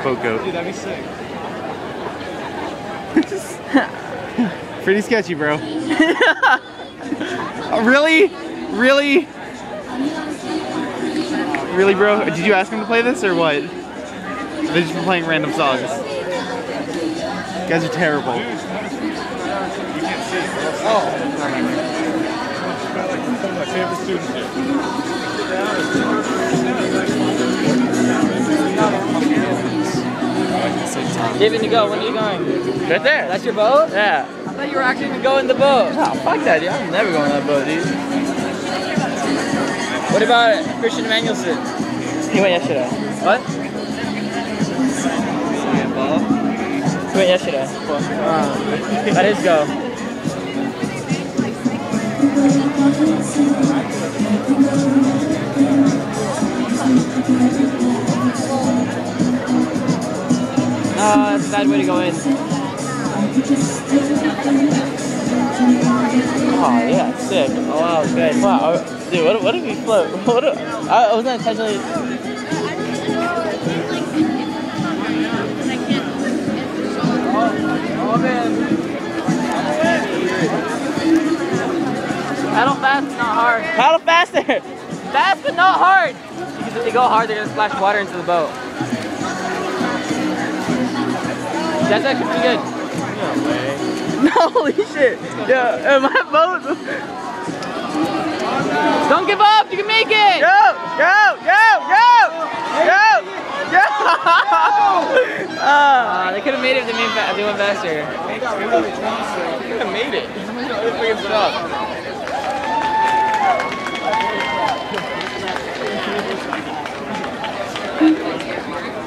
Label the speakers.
Speaker 1: boat goat.
Speaker 2: Dude, that'd be sick.
Speaker 1: Pretty sketchy, bro. Really? Really? Really, bro? Did you ask him to play this or what? They've just been playing random songs. You guys are terrible.
Speaker 2: You can't see. Oh. Some of my favorite students here.
Speaker 3: David, you go. When are you going?
Speaker 1: Right there.
Speaker 3: That's your boat?
Speaker 1: Yeah.
Speaker 3: I thought you were actually going to go in the boat.
Speaker 1: Oh, fuck that, dude. I'm never going on that boat, dude.
Speaker 3: What about Christian Emmanuelson?
Speaker 1: He went yesterday.
Speaker 3: What? He went yesterday. That is go. That's a bad way to go in.
Speaker 1: Oh, yeah, sick.
Speaker 3: Oh wow, good.
Speaker 1: Wow, dude, what did we float? I wasn't intentionally.
Speaker 3: Oh man. Paddle fast, not hard.
Speaker 1: Paddle faster!
Speaker 3: Fast but not hard. Because if they go hard, they're gonna splash water into the boat. That's actually pretty good.
Speaker 1: No, holy shit! Yeah, my boat!
Speaker 3: Don't give up, you can make it!
Speaker 1: Go! Go! Go! Go! Go! Go!
Speaker 3: They could have made it if they went faster.
Speaker 2: They could have made it. Look at stuff.